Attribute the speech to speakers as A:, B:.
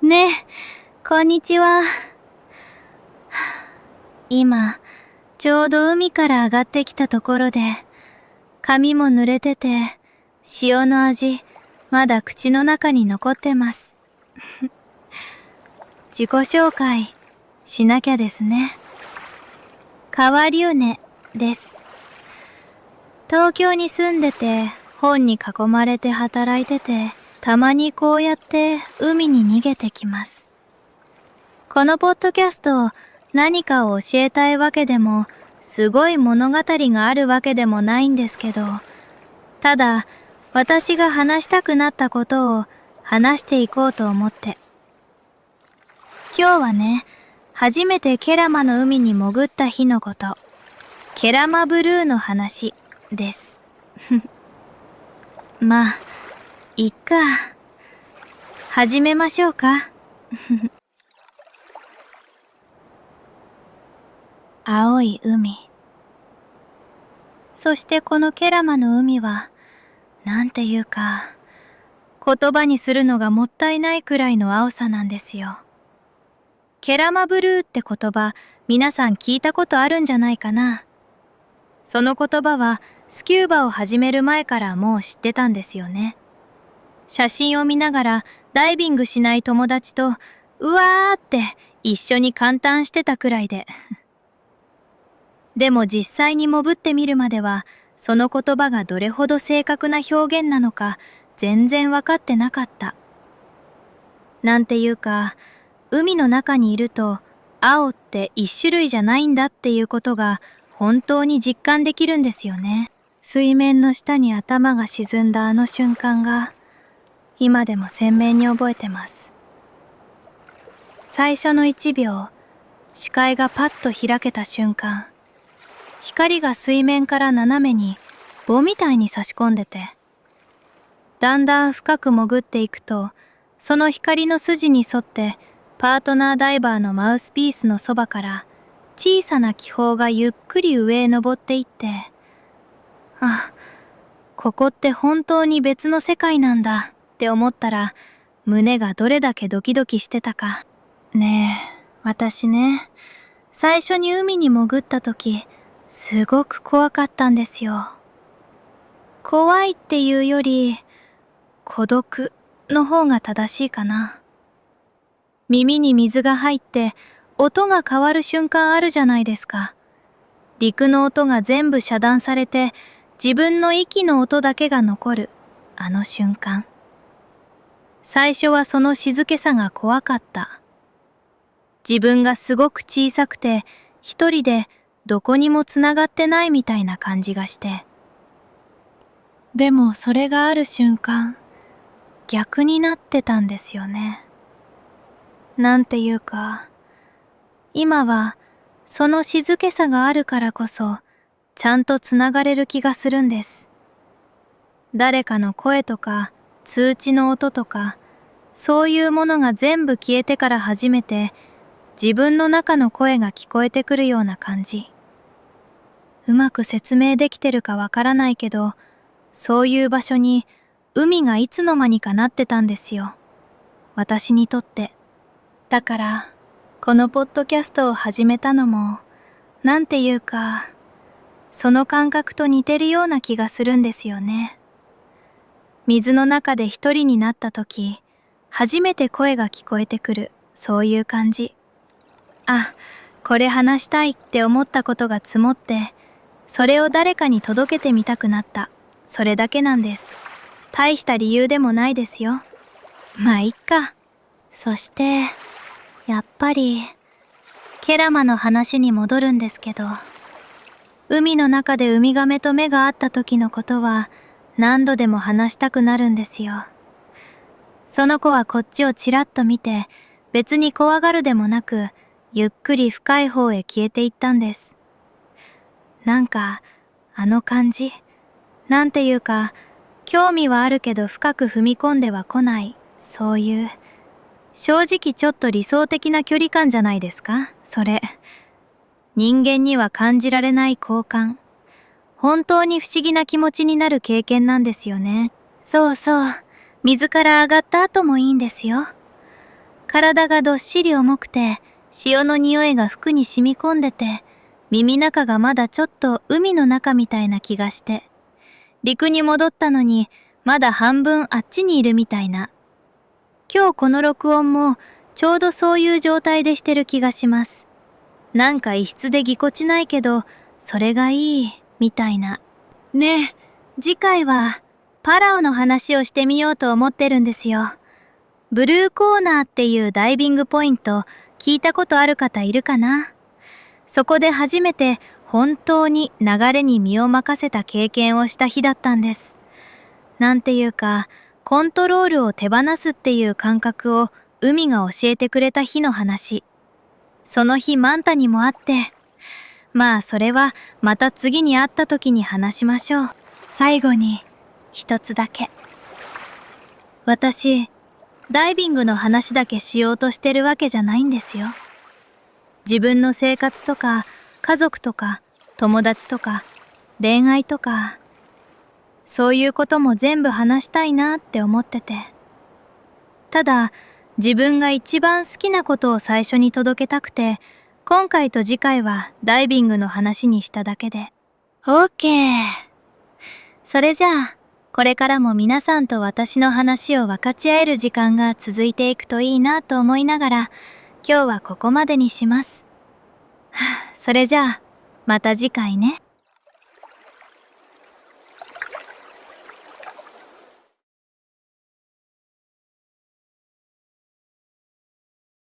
A: ねえ、こんにちは。今、ちょうど海から上がってきたところで、髪も濡れてて、塩の味、まだ口の中に残ってます。自己紹介、しなきゃですね。川龍音です。東京に住んでて、本に囲まれて働いてて、たまにこうやって海に逃げてきます。このポッドキャスト、何かを教えたいわけでも、すごい物語があるわけでもないんですけど、ただ、私が話したくなったことを話していこうと思って。今日はね、初めてケラマの海に潜った日のこと、ケラマブルーの話です。まあ、いっか。始めましょうか。青い海。そしてこのケラマの海は、なんていうか、言葉にするのがもったいないくらいの青さなんですよ。ケラマブルーって言葉、皆さん聞いたことあるんじゃないかな。その言葉はスキューバを始める前からもう知ってたんですよね。写真を見ながらダイビングしない友達と、うわーって一緒に感嘆してたくらいで。でも実際に潜ってみるまでは、その言葉がどれほど正確な表現なのか全然わかってなかった。なんていうか、海の中にいると青って一種類じゃないんだっていうことが本当に実感できるんですよね。水面の下に頭が沈んだあの瞬間が今でも鮮明に覚えてます。最初の1秒、視界がパッと開けた瞬間、光が水面から斜めに棒みたいに差し込んでて、だんだん深く潜っていくと、その光の筋に沿ってパートナーダイバーのマウスピースのそばから小さな気泡がゆっくり上へ登っていって、あ、ここって本当に別の世界なんだって思ったら、胸がどれだけドキドキしてたか。ねえ、私ね、最初に海に潜った時、すごく怖かったんですよ。怖いっていうより、孤独の方が正しいかな。耳に水が入って音が変わる瞬間あるじゃないですか。陸の音が全部遮断されて自分の息の音だけが残るあの瞬間。最初はその静けさが怖かった。自分がすごく小さくて一人でどこにもつながってないみたいな感じがして。でもそれがある瞬間、逆になってたんですよね。なんていうか、今はその静けさがあるからこそちゃんとつながれる気がするんです。誰かの声とか通知の音とか、そういうものが全部消えてから初めて自分の中の声が聞こえてくるような感じ。うまく説明できてるかわからないけど、そういう場所に海がいつの間にかなってたんですよ。私にとって。だから、このポッドキャストを始めたのも、なんていうか、その感覚と似てるような気がするんですよね。水の中で一人になった時、初めて声が聞こえてくる、そういう感じ。あ、これ話したいって思ったことが積もって、それを誰かに届けてみたくなった。それだけなんです。大した理由でもないですよ。まあいっか。そして、やっぱり、ケラマの話に戻るんですけど、海の中でウミガメと目が合った時のことは何度でも話したくなるんですよ。その子はこっちをちらっと見て、別に怖がるでもなく、ゆっくり深い方へ消えていったんです。なんか、あの感じ、なんていうか、興味はあるけど深く踏み込んでは来ない、そういう、正直ちょっと理想的な距離感じゃないですか、それ。人間には感じられない好感。本当に不思議な気持ちになる経験なんですよね。そうそう。水から上がった後もいいんですよ。体がどっしり重くて、潮の匂いが服に染み込んでて、耳中がまだちょっと海の中みたいな気がして、陸に戻ったのにまだ半分あっちにいるみたいな。今日この録音もちょうどそういう状態でしてる気がします。なんか異質でぎこちないけど、それがいいみたいな。ねえ、次回はパラオの話をしてみようと思ってるんですよ。ブルーコーナーっていうダイビングポイント聞いたことある方いるかな？そこで初めて本当に流れに身を任せた経験をした日だったんです。なんていうか、コントロールを手放すっていう感覚を海が教えてくれた日の話。その日マンタにも会って、まあそれはまた次に会った時に話しましょう。最後に一つだけ。私、ダイビングの話だけしようとしてるわけじゃないんですよ。自分の生活とか家族とか友達とか恋愛とか、そういうことも全部話したいなって思ってて。ただ、自分が一番好きなことを最初に届けたくて、今回と次回はダイビングの話にしただけで。OK。それじゃあ、これからも皆さんと私の話を分かち合える時間が続いていくといいなと思いながら、今日はここまでにします。それじゃあ、また次回ね。